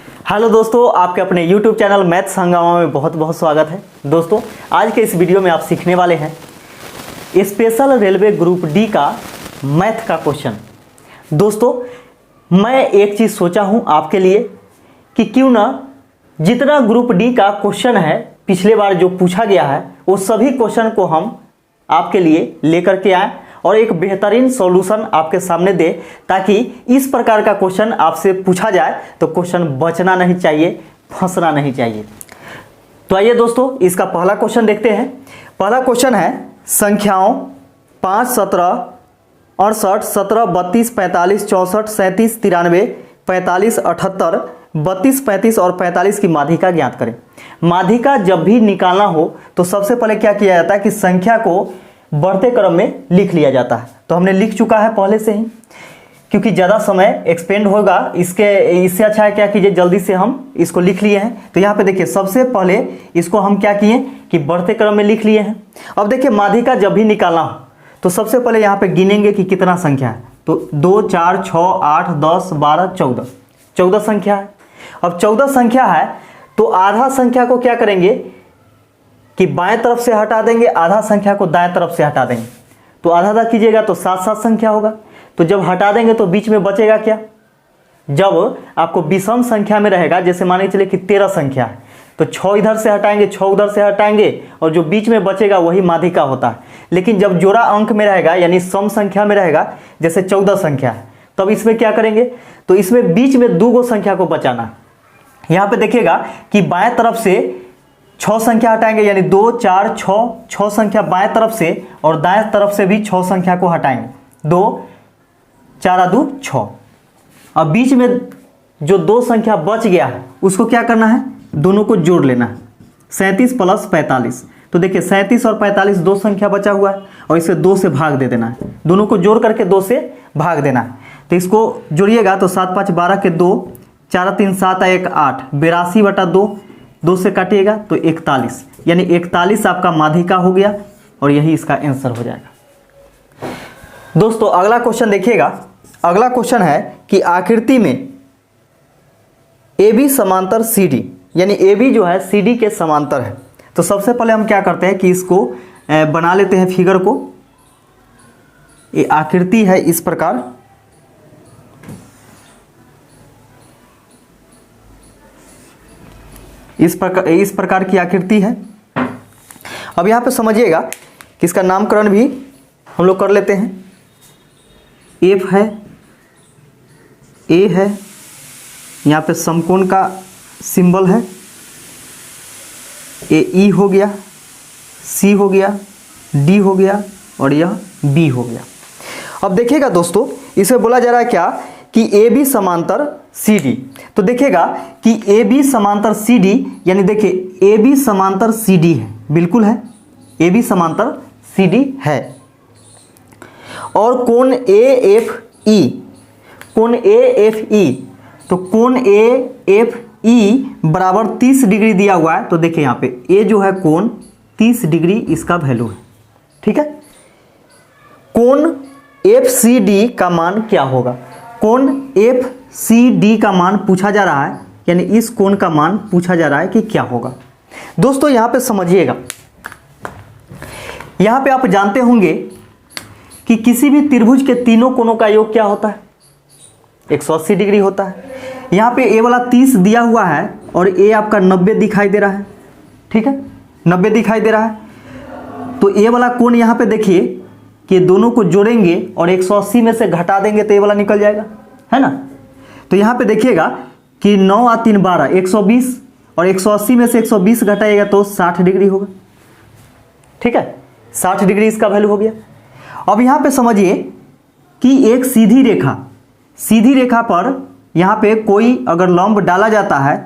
Hello दोस्तों, आपके अपने YouTube चैनल मैथ्स हंगामा में बहुत बहुत स्वागत है। दोस्तों, आज के इस वीडियो में आप सीखने वाले हैं स्पेशल रेलवे ग्रुप डी का मैथ का क्वेश्चन। दोस्तों, मैं एक चीज़ सोचा हूं आपके लिए कि क्यों ना जितना ग्रुप डी का क्वेश्चन है पिछले बार जो पूछा गया है वो सभी क्वेश्चन को हम आपके लिए लेकर के आए और एक बेहतरीन सॉल्यूशन आपके सामने दे, ताकि इस प्रकार का क्वेश्चन आपसे पूछा जाए तो क्वेश्चन बचना नहीं चाहिए, फंसना नहीं चाहिए। तो आइए दोस्तों, इसका पहला क्वेश्चन देखते हैं। पहला क्वेश्चन है संख्याओं 5, 17, 68, 17, 32, 45, 64, 37, 93, 45, 78, 32, 35 और 45 की माध्यिका ज्ञात करें। माध्यिका जब भी निकालना हो तो सबसे पहले क्या किया जाता है कि संख्या को बढ़ते क्रम में लिख लिया जाता है। तो हमने लिख चुका है पहले से ही, क्योंकि ज़्यादा समय एक्सपेंड होगा, इससे अच्छा है क्या कीजिए जल्दी से हम इसको लिख लिए हैं। तो यहाँ पे देखिए सबसे पहले इसको हम क्या किए कि बढ़ते क्रम में लिख लिए हैं। अब देखिए माध्यिका जब भी निकालना हो तो सबसे पहले यहाँ पे गिनेंगे कि कितना संख्या है। तो 2, 4, 6, 8, 10, 12, 14 संख्या है। अब 14 संख्या है तो आधा संख्या को क्या करेंगे कि बाएं तरफ से हटा देंगे, आधा संख्या को दाएं तरफ से हटा देंगे। तो आधा कीजिएगा तो 7 संख्या होगा। तो जब हटा देंगे तो बीच में बचेगा क्या? जब आपको विषम संख्या में रहेगा, जैसे मान के चलिए कि 13 संख्या है तो 6 इधर से हटाएंगे, 6 उधर से हटाएंगे और जो बीच में बचेगा वही माध्यिका होता है। लेकिन जब जोड़ा अंक में रहेगा यानी सम संख्या में रहेगा, जैसे 14 संख्या है, तब इसमें क्या करेंगे तो इसमें बीच में 2 संख्या को बचाना। यहाँ पे देखिएगा कि बाएं तरफ से 6 संख्या हटाएंगे यानी 2, 4, 6 संख्या बाएं तरफ से और दाएं तरफ से भी 6 संख्या को हटाएंगे। 2, 4, 2, 6। अब बीच में जो 2 संख्या बच गया है उसको क्या करना है, दोनों को जोड़ लेना है। 37 प्लस 45। तो देखिए 37 और 45 2 संख्या बचा हुआ है और इसे 2 से भाग दे देना है। दोनों को जोड़ करके 2 से भाग देना है। तो इसको जोड़िएगा तो 7, 5, 12 के 2, 4, 3, 7, 1, 8, 82/2, 2 से काटिएगा तो 41, यानी 41 आपका माध्यिका हो गया और यही इसका आंसर हो जाएगा। दोस्तों अगला क्वेश्चन देखिएगा। अगला क्वेश्चन है कि आकृति में AB समांतर CD, यानी AB जो है CD के समांतर है। तो सबसे पहले हम क्या करते हैं कि इसको बना लेते हैं फिगर को। ये आकृति है इस प्रकार, इस प्रकार की आकृति है। अब यहाँ पे समझिएगा कि इसका नामकरण भी हम लोग कर लेते हैं। F है, A है, यहाँ पे समकोण का सिंबल है, AE हो गया, C हो गया, D हो गया और यह B हो गया। अब देखिएगा दोस्तों, इसे बोला जा रहा है क्या कि AB समांतर CD। तो देखिएगा कि AB समांतर CD, यानी देखिए AB समांतर CD है, बिल्कुल है, AB समांतर CD है। और कोण AFE, कोण AFE, तो कोण AFE बराबर 30 डिग्री दिया हुआ है। तो देखिए यहाँ पे A जो है कोण 30 डिग्री इसका वैल्यू है, ठीक है। कोण FCD का मान क्या होगा? कोण FCD का मान पूछा जा रहा है, यानी इस कोण का मान पूछा जा रहा है कि क्या होगा। दोस्तों यहाँ पे समझिएगा, यहाँ पे आप जानते होंगे कि किसी भी त्रिभुज के तीनों कोणों का योग क्या होता है? 180 डिग्री होता है। यहाँ पे A वाला 30 दिया हुआ है और A आपका 90 दिखाई दे रहा है, ठीक है, 90 दिखाई दे रहा है। तो A वाला कोण यहाँ पे देखिए कि दोनों को जोड़ेंगे और 180 में से घटा देंगे तो ये वाला निकल जाएगा, है ना। तो यहाँ पे देखिएगा कि 9 और 3 12, 120 और 180 में से 120 घटाइएगा तो 60 डिग्री होगा, ठीक है, 60 डिग्री इसका वैल्यू हो गया। अब यहाँ पे समझिए कि एक सीधी रेखा पर यहाँ पे कोई अगर लंब डाला जाता है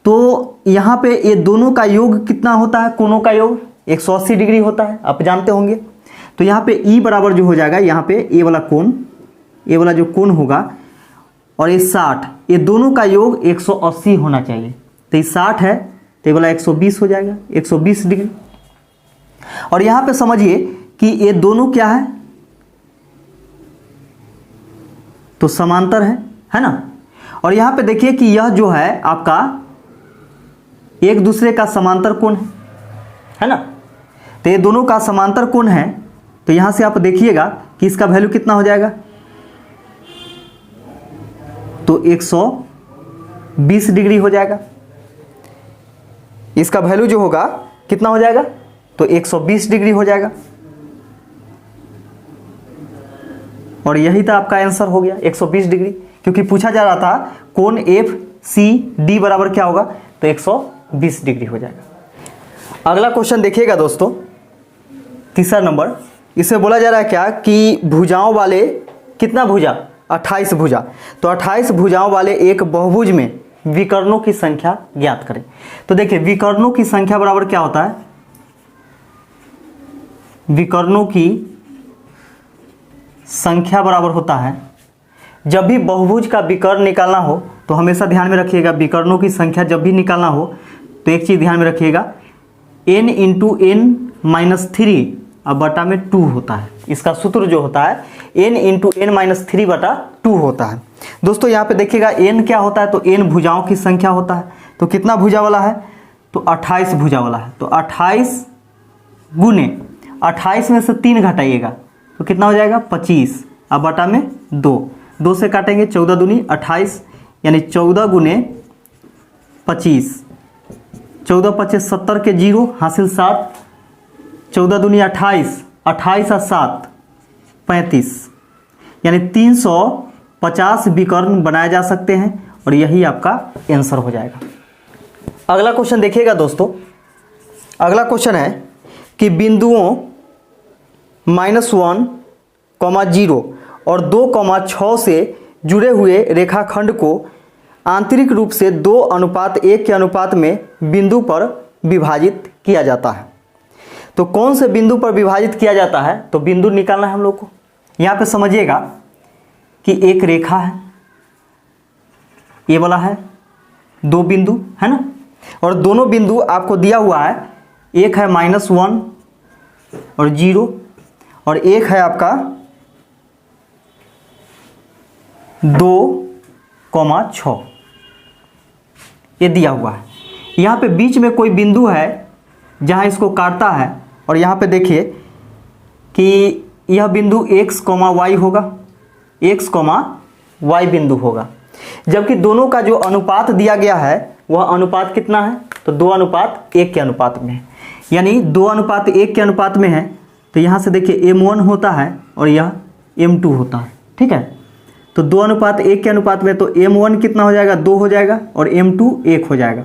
तो यहाँ पे ये दोनों का योग कितना होता है? कोणों का योग 180 डिग्री होता है, आप जानते होंगे। तो यहाँ पे E बराबर जो हो जाएगा, यहाँ पे A वाला कोण, A वाला जो कोण होगा और ये 60, ये दोनों का योग 180 होना चाहिए। तो ये 60 है तो ये वाला 120 हो जाएगा, 120 डिग्री। और यहाँ पे समझिए कि ये दोनों क्या है? तो समांतर है ना। और यहाँ पे देखिए कि यह जो है आपका एक दूसरे का समांतर कोण है ना। तो ये दोनों का समांतर कोण है, तो यहाँ से आप देखिएगा कि इसका वैल्यू कितना हो जाएगा, तो 120 डिग्री हो जाएगा। इसका वैल्यू जो होगा कितना हो जाएगा, तो 120 डिग्री हो जाएगा। और यही था आपका आंसर हो गया 120 डिग्री, क्योंकि पूछा जा रहा था कोण एफ सी डी बराबर क्या होगा, तो 120 डिग्री हो जाएगा। अगला क्वेश्चन देखिएगा दोस्तों, तीसरा नंबर। इसमें बोला जा रहा है क्या कि भुजाओं वाले कितना भुजा, 28 भुजा। तो 28 भुजाओं वाले एक बहुभुज में विकर्णों की संख्या ज्ञात करें। तो देखिए विकर्णों की संख्या बराबर क्या होता है, विकर्णों की संख्या बराबर होता है, जब भी बहुभुज का विकर्ण निकालना हो तो हमेशा ध्यान में रखिएगा, विकर्णों की संख्या जब भी निकालना हो तो एक चीज ध्यान में रखिएगा, n इंटू एन माइनस 3 अब बटा में 2 होता है। इसका सूत्र जो होता है n इंटू एन माइनस 3 बटा 2 होता है। दोस्तों यहाँ पे देखिएगा n क्या होता है, तो n भुजाओं की संख्या होता है। तो कितना भुजा वाला है, तो 28 भुजा वाला है। तो 28 गुने 28 में से 3 घटाइएगा तो कितना हो जाएगा 25, अब बटा में 2 से काटेंगे, 14 दूनी 28, यानी 14 गुने 25, 14 25 70 के 0 हासिल 7, 14 दूनी 28, 28 और 7 35, यानी 350 विकर्ण बनाए जा सकते हैं और यही आपका आंसर हो जाएगा। अगला क्वेश्चन देखिएगा दोस्तों, अगला क्वेश्चन है कि बिंदुओं -1, 0 और 2, 6 से जुड़े हुए रेखाखंड को आंतरिक रूप से 2:1 के अनुपात में बिंदु पर विभाजित किया जाता है। तो कौन से बिंदु पर विभाजित किया जाता है, तो बिंदु निकालना है हम लोग को। यहाँ पे समझिएगा कि एक रेखा है, ये वाला है, 2 बिंदु है ना, और दोनों बिंदु आपको दिया हुआ है, एक है -1 और 0 और एक है आपका 2, 6, ये दिया हुआ है। यहाँ पे बीच में कोई बिंदु है जहाँ इसको काटता है, और यहाँ पे देखिए कि यह बिंदु x, y होगा, x, y बिंदु होगा, जबकि दोनों का जो अनुपात दिया गया है वह अनुपात कितना है, तो 2:1 के अनुपात में है, यानी 2:1 के अनुपात में है। तो यहाँ से देखिए m1 होता है और यह m2 होता है, ठीक है। तो 2:1 के अनुपात में तो m1 कितना हो जाएगा, 2 हो जाएगा और m2 1 हो जाएगा।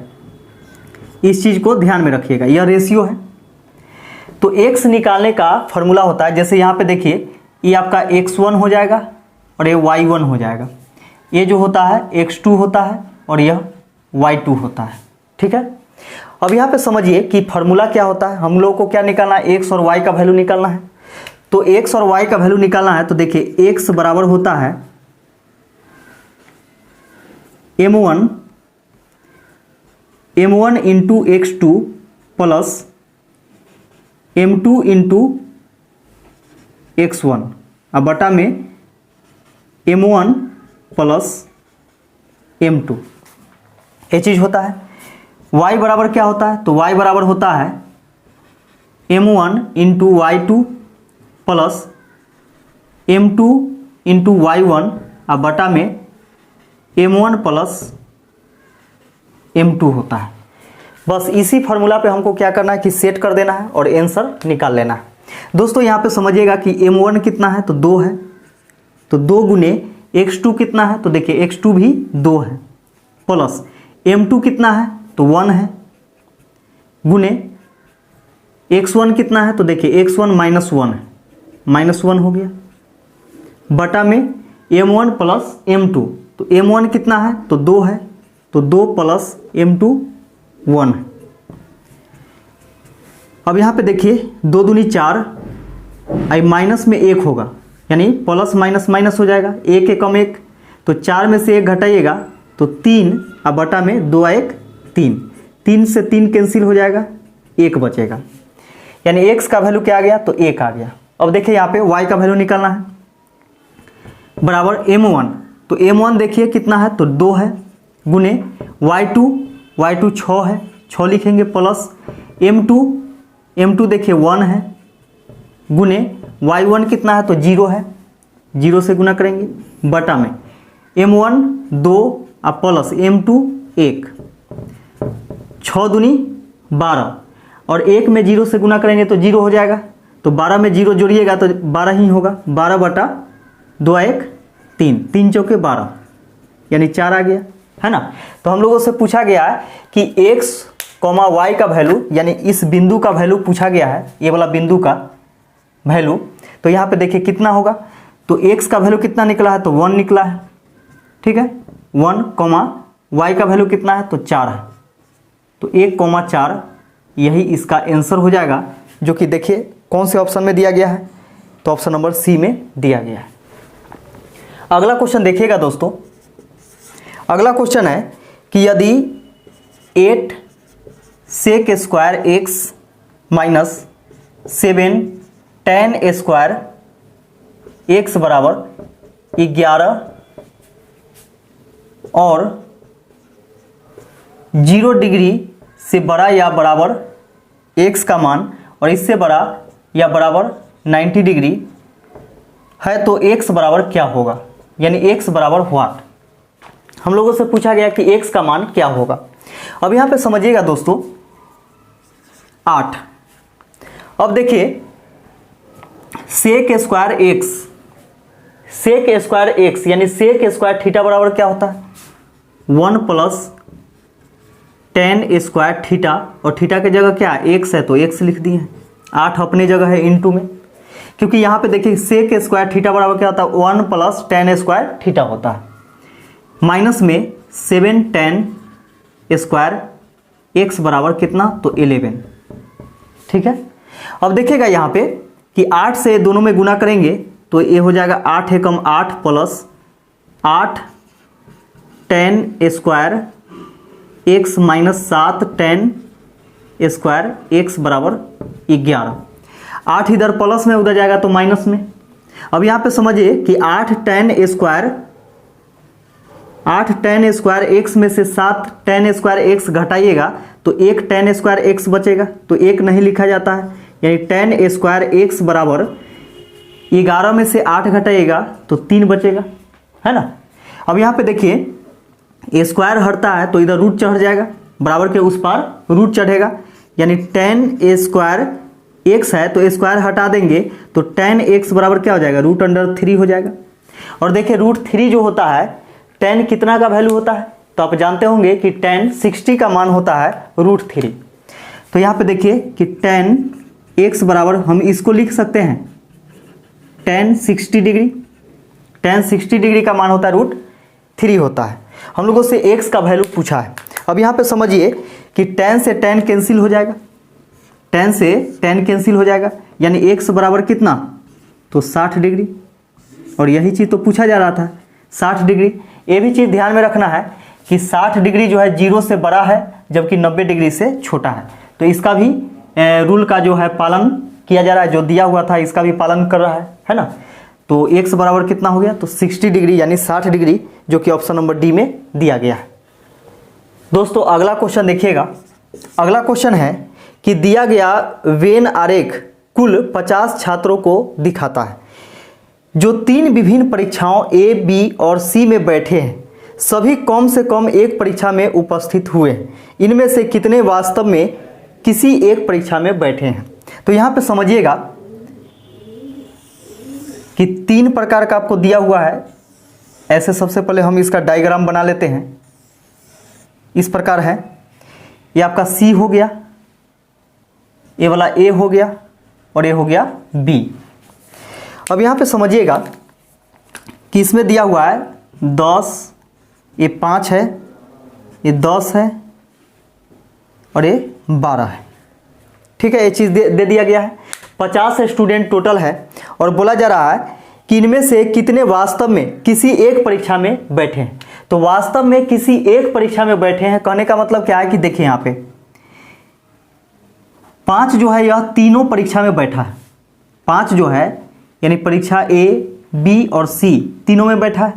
इस चीज़ को ध्यान में रखिएगा, यह रेशियो है। तो x निकालने का फॉर्मूला होता है, जैसे यहाँ पे देखिए ये आपका x1 हो जाएगा और ये y1 हो जाएगा, ये जो होता है x2 होता है और यह y2 होता है, ठीक है। अब यहाँ पे समझिए कि फॉर्मूला क्या होता है, हम लोगों को क्या निकालना है, x और y का वैल्यू निकालना है। तो x और y का वैल्यू निकालना है, तो देखिए x बराबर होता है m1 into x2 plus m2 into x1 अब बटा में m1 प्लस m2, ये चीज़ होता है। y बराबर क्या होता है, तो y बराबर होता है m1 into y2 plus m2 into y1 अब बटा में m1 प्लस m2 होता है। बस इसी फार्मूला पे हमको क्या करना है कि सेट कर देना है और आंसर निकाल लेना है। दोस्तों यहाँ पे समझिएगा कि m1 कितना है, तो 2 है, तो 2 गुने x2 कितना है, तो देखिए x2 भी 2 है, प्लस m2 कितना है, तो 1 है, गुने x1 कितना है, तो देखिए x1 -1 है, -1 हो गया, बटा में m1 प्लस m2, तो m1 कितना है, तो 2 है, तो 2 प्लस m2 1 है। अब यहाँ पे देखिए 2 दूनी 4, आई माइनस में 1 होगा, यानी प्लस माइनस माइनस हो जाएगा, 1 1 कम 1, तो 4 में से 1 घटाइएगा तो 3 अब बटा में 2 1 3, 3 से 3 कैंसिल हो जाएगा, 1 बचेगा, यानी x का वैल्यू क्या आ गया, तो 1 आ गया। अब देखिए यहाँ पे y का वैल्यू निकालना है, बराबर m1, तो m1 देखिए कितना है, तो 2 है, गुने y2 6 है, 6 लिखेंगे, प्लस m2 देखिए 1 है, गुने y1 कितना है, तो 0 है, 0 से गुना करेंगे, बटा में m1 2 और प्लस m2 1, 6 दूनी 12 और 1 में 0 से गुना करेंगे तो 0 हो जाएगा, तो 12 में 0 जोड़िएगा तो 12 ही होगा, 12 बटा 2 1 3, 3 चौके 12 यानी 4 आ गया, है ना। तो हम लोगों से पूछा गया है कि x, y का वैल्यू यानी इस बिंदु का वैल्यू पूछा गया है, ये वाला बिंदु का वैल्यू। तो यहाँ पे देखिए कितना होगा, तो x का वैल्यू कितना निकला है, तो 1 निकला है, ठीक है, 1, y का वैल्यू कितना है, तो 4 है, तो 1,4 यही इसका आंसर हो जाएगा, जो कि देखिए कौन से ऑप्शन में दिया गया है, तो ऑप्शन नंबर सी में दिया गया है। अगला क्वेश्चन देखिएगा दोस्तों, अगला क्वेश्चन है कि यदि 8 sec square x minus 7 tan square x बराबर 11 और 0 डिग्री से बड़ा या बराबर x का मान और इससे बड़ा या बराबर 90 डिग्री है, तो x बराबर क्या होगा, यानी x बराबर व्हाट। हम लोगों से पूछा गया कि x का मान क्या होगा। अब यहाँ पे समझिएगा दोस्तों 8, अब देखिए sec स्क्वायर x यानी sec स्क्वायर थीटा बराबर क्या होता है, 1 प्लस tan स्क्वायर थीटा, और थीटा की जगह क्या है, x है तो x लिख दिए हैं, 8 अपनी जगह है इनटू में, क्योंकि यहाँ पे देखिए sec स्क्वायर थीटा बराबर क्या होता है, 1 प्लस tan स्क्वायर थीटा होता है, माइनस में 7 tan स्क्वायर x बराबर कितना, तो 11, ठीक है। अब देखिएगा यहाँ पे कि 8 से दोनों में गुना करेंगे तो ये हो जाएगा 8 एकम 8 plus 8 tan square x minus 7 tan square x बराबर 11, 8 इधर प्लस में उधर जाएगा तो माइनस में। अब यहाँ पे समझिए कि 8 tan स्क्वायर x में से 7 tan स्क्वायर x घटाइएगा तो 1 tan स्क्वायर x बचेगा, तो 1 नहीं लिखा जाता है, यानी tan स्क्वायर x बराबर 11 में से 8 घटाइएगा तो 3 बचेगा, है ना। अब यहाँ पे देखिए स्क्वायर हटता है तो इधर रूट चढ़ जाएगा, बराबर के उस पार रूट चढ़ेगा, यानी tan स्क्वायर x है तो स्क्वायर हटा देंगे तो tan x बराबर क्या हो जाएगा, √3 हो जाएगा। और देखिए √3 जो होता है tan कितना का वैल्यू होता है, तो आप जानते होंगे कि tan 60 का मान होता है √3। तो यहाँ पे देखिए कि tan x बराबर हम इसको लिख सकते हैं tan 60 डिग्री, tan 60 डिग्री का मान होता है √3 होता है। हम लोगों से x का वैल्यू पूछा है। अब यहाँ पे समझिए कि tan से tan कैंसिल हो जाएगा, tan से tan कैंसिल हो जाएगा, यानी x बराबर कितना, तो 60 डिग्री, और यही चीज़ तो पूछा जा रहा था 60 डिग्री। ये भी चीज़ ध्यान में रखना है कि 60 डिग्री जो है 0 से बड़ा है जबकि 90 डिग्री से छोटा है, तो इसका भी रूल का जो है पालन किया जा रहा है, जो दिया हुआ था इसका भी पालन कर रहा है ना। तो x बराबर कितना हो गया, तो 60 डिग्री यानी 60 डिग्री, जो कि ऑप्शन नंबर डी में दिया गया है। दोस्तों अगला क्वेश्चन देखिएगा, अगला क्वेश्चन है कि दिया गया वेन आरेख कुल 50 छात्रों को दिखाता है जो 3 विभिन्न परीक्षाओं A, B और C में बैठे हैं, सभी कम से कम एक परीक्षा में उपस्थित हुए हैं, इनमें से कितने वास्तव में किसी एक परीक्षा में बैठे हैं। तो यहाँ पे समझिएगा कि 3 प्रकार का आपको दिया हुआ है। ऐसे सबसे पहले हम इसका डायग्राम बना लेते हैं, इस प्रकार है, ये आपका C हो गया, ये वाला A हो गया और ये हो गया B। अब यहाँ पे समझिएगा कि इसमें दिया हुआ है 10, ये 5 है, ये 10 है और ये 12 है, ठीक है। ये चीज़ दे दिया गया है। 50 स्टूडेंट टोटल है और बोला जा रहा है कि इनमें से कितने वास्तव में किसी एक परीक्षा में बैठे हैं। तो वास्तव में किसी एक परीक्षा में बैठे हैं कहने का मतलब क्या है कि देखिए यहाँ पे 5 जो है यह तीनों परीक्षा में बैठा है, 5 जो है यानी परीक्षा A, B और C तीनों में बैठा है।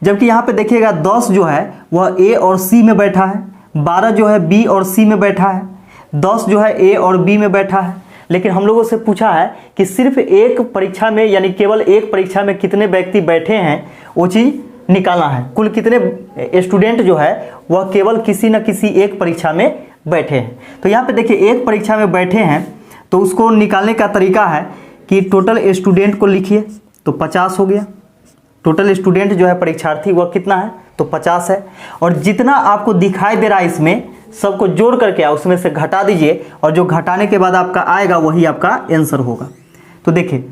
जबकि यहाँ पे देखिएगा 10 जो है वह ए और सी में बैठा है, 12 जो है बी और सी में बैठा है, 10 जो है ए और बी में बैठा है। लेकिन हम लोगों से पूछा है कि सिर्फ एक परीक्षा में यानी केवल एक परीक्षा में कितने व्यक्ति बैठे हैं, वो चीज़ निकालना है। कुल कितने स्टूडेंट जो है वह केवल किसी न किसी एक परीक्षा में बैठे हैं। तो यहाँ पे देखिए एक परीक्षा में बैठे हैं तो उसको निकालने का तरीका है कि टोटल स्टूडेंट को लिखिए तो 50 हो गया। टोटल स्टूडेंट जो है परीक्षार्थी वह कितना है तो 50 है। और जितना आपको दिखाई दे रहा है इसमें सबको जोड़ करके उसमें से घटा दीजिए और जो घटाने के बाद आपका आएगा वही आपका आंसर होगा। तो देखिए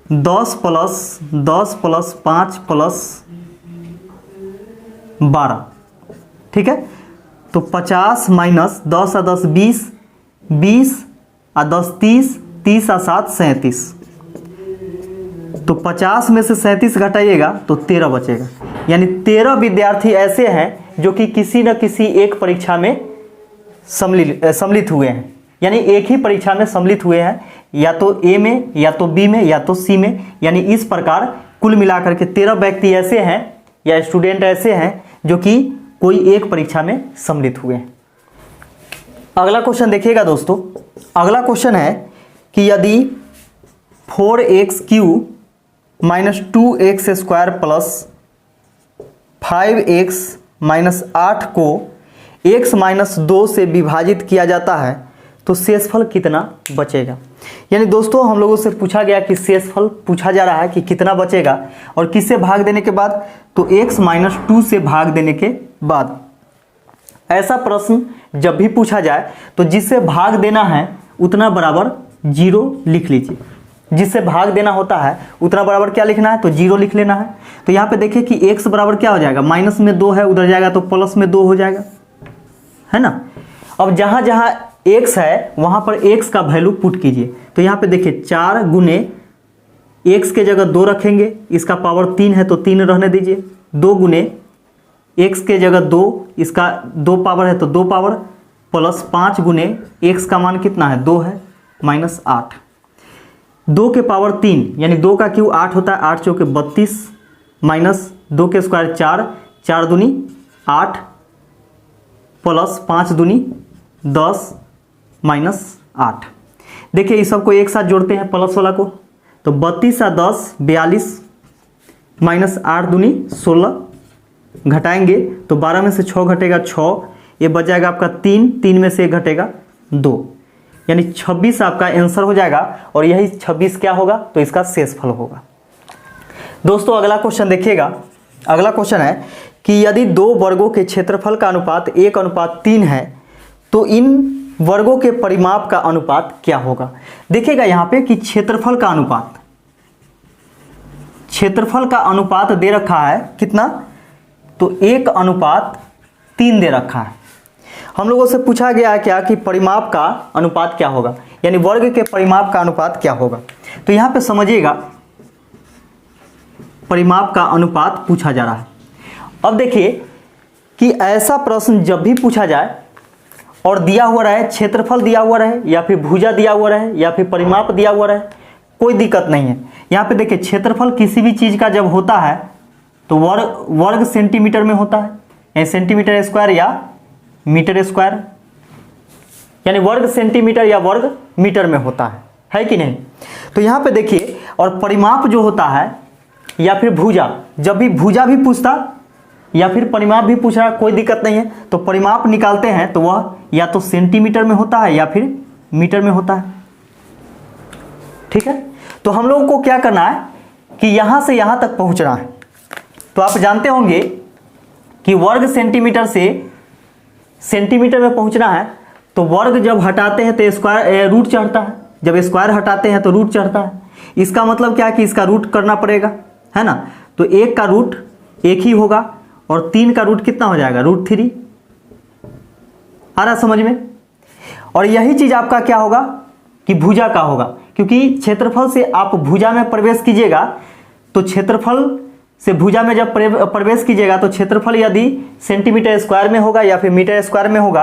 10 प्लस 5 प्लस 12, ठीक है। तो 50 माइनस 10 और 10 20, 20 और 10 30, 30 और 7 37। तो 50 में से 37 घटाइएगा तो 13 बचेगा। यानी 13 विद्यार्थी ऐसे हैं जो कि किसी न किसी एक परीक्षा में सम्मिलित हुए हैं, यानी एक ही परीक्षा में सम्मिलित हुए हैं, या तो ए में या तो बी में या तो सी में। यानी इस प्रकार कुल मिलाकर के 13 व्यक्ति ऐसे हैं या स्टूडेंट ऐसे हैं जो कि कोई एक परीक्षा में सम्मिलित हुए हैं। अगला क्वेश्चन देखिएगा दोस्तों। अगला क्वेश्चन है कि यदि 4x³ minus 2x square plus 5x minus 8 को x माइनस 2 से विभाजित किया जाता है तो शेषफल कितना बचेगा। यानी दोस्तों हम लोगों से पूछा गया कि शेषफल पूछा जा रहा है कि कितना बचेगा और किससे भाग देने के बाद, तो x माइनस 2 से भाग देने के बाद। ऐसा प्रश्न जब भी पूछा जाए तो जिससे भाग देना है उतना बराबर 0 लिख लीजिए। जिससे भाग देना होता है उतना बराबर क्या लिखना है तो 0 लिख लेना है। तो यहाँ पे देखिए कि x बराबर क्या हो जाएगा, माइनस में 2 है उधर जाएगा तो प्लस में 2 हो जाएगा, है ना। अब जहाँ जहाँ x है वहाँ पर x का वैल्यू पुट कीजिए। तो यहाँ पे देखिए 4 गुने x के जगह 2 रखेंगे, इसका पावर 3 है तो 3 रहने दीजिए। 2 गुने x के जगह 2, इसका 2 पावर है तो 2 पावर, प्लस 5 गुने x का मान कितना है 2 है माइनस 8। 2 के पावर 3 यानी 2 का क्यू 8 होता है, 8 चौके 32 माइनस 2 के स्क्वायर 4, 4 दूनी 8 प्लस 5 दूनी 10 माइनस 8। देखिए इस सबको एक साथ जोड़ते हैं प्लस वाला को, तो 32 और 10 42 माइनस 8 दूनी 16, घटाएंगे तो 12 में से 6 घटेगा 6, ये बच जाएगा आपका 3 में से 1 घटेगा 2, यानी 26 आपका आंसर हो जाएगा। और यही 26 क्या होगा तो इसका शेषफल होगा। दोस्तों अगला क्वेश्चन देखिएगा। अगला क्वेश्चन है कि यदि 2 वर्गों के क्षेत्रफल का अनुपात 1:3 है तो इन वर्गों के परिमाप का अनुपात क्या होगा। देखिएगा यहाँ पे कि क्षेत्रफल का अनुपात दे रखा है कितना, तो 1:3 दे रखा है। हम लोगों से पूछा गया है क्या कि परिमाप का अनुपात क्या होगा, यानी वर्ग के परिमाप का अनुपात क्या होगा। तो यहाँ पे समझिएगा परिमाप का अनुपात पूछा जा रहा है। अब देखिए कि ऐसा प्रश्न जब भी पूछा जाए और दिया हुआ रहे, क्षेत्रफल दिया हुआ रहे या फिर भुजा दिया हुआ रहे या फिर परिमाप दिया हुआ रहे, कोई दिक्कत नहीं है। यहाँ पे देखिए क्षेत्रफल किसी भी चीज का जब होता है तो वर्ग सेंटीमीटर में होता है, सेंटीमीटर स्क्वायर या मीटर स्क्वायर, यानी वर्ग सेंटीमीटर या वर्ग मीटर में होता है कि नहीं। तो यहाँ पे देखिए और परिमाप जो होता है या फिर भुजा, जब भी भुजा भी पूछता या फिर परिमाप भी पूछ रहा कोई दिक्कत नहीं है। तो परिमाप निकालते हैं तो वह या तो सेंटीमीटर में होता है या फिर मीटर में होता है, ठीक है। तो हम लोगों को क्या करना है कि यहां से यहां तक पहुंचना है। तो आप जानते होंगे कि वर्ग सेंटीमीटर से सेंटीमीटर में पहुंचना है तो वर्ग जब हटाते हैं तो स्क्वायर रूट चढ़ता है, जब स्क्वायर हटाते हैं तो रूट चढ़ता है। इसका मतलब क्या है कि इसका रूट करना पड़ेगा, है ना। तो 1 का रूट 1 ही होगा और 3 का रूट कितना हो जाएगा √3। आ रहा समझ में। और यही चीज आपका क्या होगा कि भुजा का होगा, क्योंकि क्षेत्रफल से आप भुजा में प्रवेश कीजिएगा तो क्षेत्रफल से भुजा में जब प्रवेश कीजिएगा तो क्षेत्रफल यदि सेंटीमीटर स्क्वायर में होगा या फिर मीटर स्क्वायर में होगा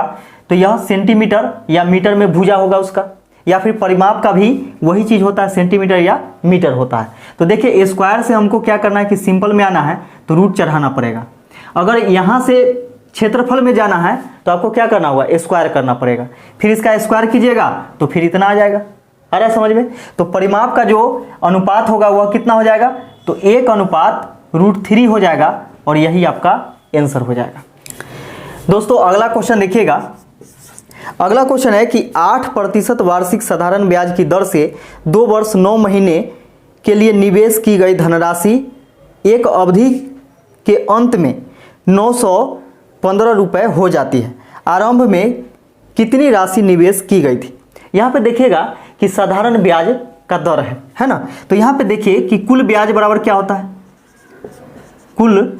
तो यह सेंटीमीटर या मीटर में भुजा होगा उसका, या फिर परिमाप का भी वही चीज होता है, सेंटीमीटर या मीटर होता है। तो देखिए स्क्वायर से हमको क्या करना है कि सिंपल में आना है, तो रूट चढ़ाना पड़ेगा। अगर यहाँ से क्षेत्रफल में जाना है तो आपको क्या करना होगा, स्क्वायर करना पड़ेगा। फिर इसका स्क्वायर कीजिएगा तो फिर इतना आ जाएगा। आ रहा है समझ में? तो परिमाप का जो अनुपात होगा वह कितना हो जाएगा, तो 1:√3 हो जाएगा और यही आपका आंसर हो जाएगा। दोस्तों अगला क्वेश्चन देखिएगा। अगला क्वेश्चन है कि 8% वार्षिक साधारण ब्याज की दर से 2 वर्ष 9 महीने के लिए निवेश की गई धनराशि एक अवधि के अंत में 915 रुपये हो जाती है। आरंभ में कितनी राशि निवेश की गई थी? यहाँ पे देखिएगा कि साधारण ब्याज का दर है ना। तो यहाँ पे देखिए कि कुल ब्याज बराबर क्या होता है, कुल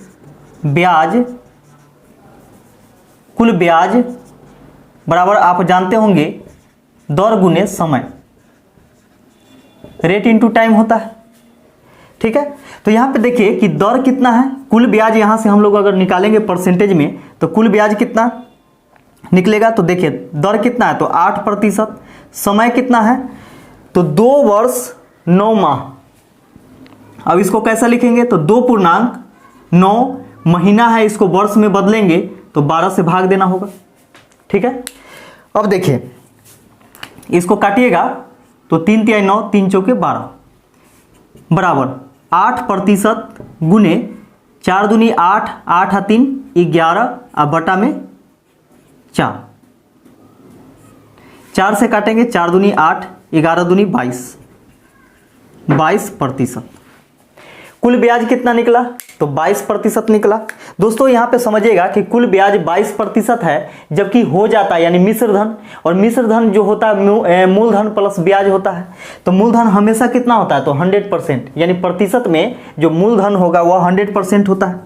ब्याज बराबर आप जानते होंगे दर गुने समय, रेट इनटू टाइम होता है। ठीक है, तो यहाँ पे देखिए कि दर कितना है, कुल ब्याज यहाँ से हम लोग अगर निकालेंगे परसेंटेज में तो कुल ब्याज कितना निकलेगा, तो देखिए दर कितना है तो 8%, समय कितना है तो 2 वर्ष 9 माह। अब इसको कैसा लिखेंगे तो 2.9 महीना है, इसको वर्ष में बदलेंगे तो 12 से भाग देना होगा। ठीक है, अब देखिए इसको काटिएगा तो 3 तिहाई 9, 3 चौके 12 बराबर 8% गुने 4 दूनी 8, 8 आ 3 11 अब बटा में 4, 4 से काटेंगे 4 दूनी 8, 11 दूनी 22%। कुल ब्याज कितना निकला तो 22% निकला। दोस्तों यहाँ पे समझिएगा कि कुल ब्याज 22% है, जबकि हो जाता है यानी मिश्र धन, और मिश्र धन जो होता है मूलधन प्लस ब्याज होता है। तो मूलधन हमेशा कितना होता है तो 100%, यानी प्रतिशत में जो मूलधन होगा वह 100% होता है।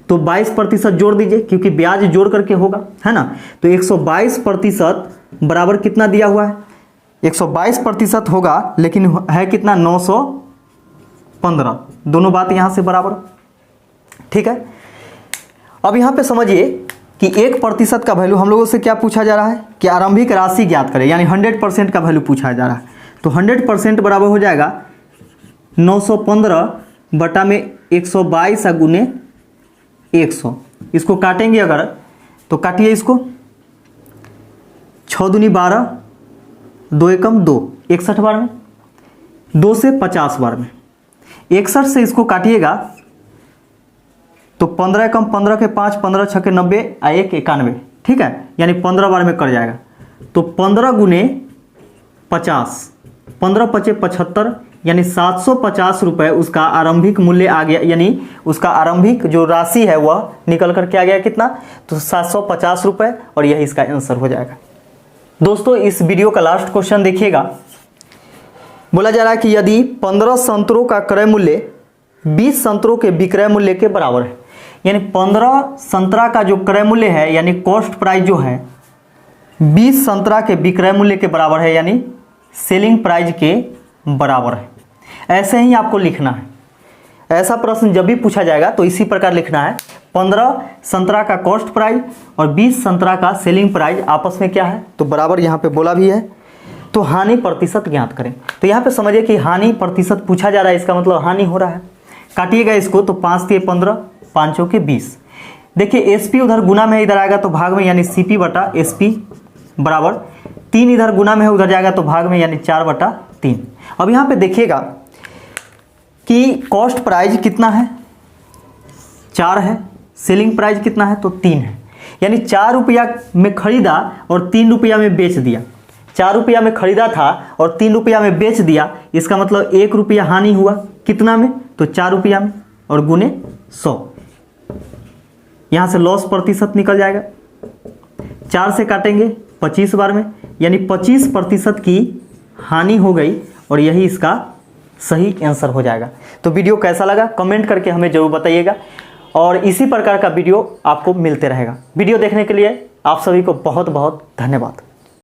तो 22% जोड़ दीजिए क्योंकि ब्याज जोड़ करके होगा, है ना। तो 122% बराबर कितना दिया हुआ है, 122% होगा, लेकिन है कितना 915, दोनों बात यहां से बराबर। ठीक है, अब यहां पे समझिए कि 1% का वैल्यू हम लोगों से क्या पूछा जा रहा है कि आरंभिक राशि ज्ञात करें, यानी 100% का वैल्यू पूछा जा रहा है। तो 100% बराबर हो जाएगा 915 बटा में 122 गुने 100। इसको काटेंगे अगर तो काटिए इसको, 6 दूनी 12, 2 एकम 2, 61 बार में, 2 से 50 बार में, 61 से इसको काटिएगा तो 15 एकम 15 के 5, 15 छके 90 आ 1 91। ठीक है, यानी 15 बार में कर जाएगा। तो 15 गुने 50, 15 पचे 75, यानी 750 रुपये उसका आरंभिक मूल्य आ गया, यानी उसका आरंभिक जो राशि है वह निकल करके आ गया कितना तो 750 रुपये, और यही इसका आंसर हो जाएगा। दोस्तों इस वीडियो का लास्ट क्वेश्चन देखिएगा। बोला जा रहा है कि यदि 15 संतरों का क्रय मूल्य 20 संतरों के विक्रय मूल्य के बराबर है, यानी 15 संतरा का जो क्रय मूल्य है यानी कॉस्ट प्राइस जो है 20 संतरा के विक्रय मूल्य के बराबर है, यानी सेलिंग प्राइस के बराबर है। ऐसे ही आपको लिखना है। ऐसा प्रश्न जब भी पूछा जाएगा तो इसी प्रकार लिखना है, 15 संतरा का कॉस्ट प्राइस और 20 संतरा का सेलिंग प्राइस आपस में क्या है तो बराबर, यहाँ पे बोला भी है। तो हानि प्रतिशत ज्ञात करें। तो यहाँ पे समझिए कि हानि प्रतिशत पूछा जा रहा है, इसका मतलब हानि हो रहा है। काटिएगा इसको तो 5 तिहाई 15, 5 चौके 20। देखिए एसपी उधर गुना में इधर आएगा तो भाग में, यानी सीपी बटा एसपी बराबर 3 इधर गुना में है उधर जाएगा तो भाग में, यानी 4/3। अब यहाँ पे देखिएगा कि कॉस्ट प्राइस कितना है 4 है, सेलिंग प्राइस कितना है तो 3 है, यानी 4 रुपया में खरीदा और 3 रुपया में बेच दिया। 4 रुपया में खरीदा था और 3 रुपया में बेच दिया, इसका मतलब 1 रुपया हानि हुआ। कितना में तो 4 रुपया में, और गुने 100, यहाँ से लॉस प्रतिशत निकल जाएगा। 4 से काटेंगे 25 बार में, यानी 25% की हानि हो गई, और यही इसका सही आंसर हो जाएगा। तो वीडियो कैसा लगा कमेंट करके हमें जरूर बताइएगा, और इसी प्रकार का वीडियो आपको मिलते रहेगा। वीडियो देखने के लिए आप सभी को बहुत बहुत धन्यवाद।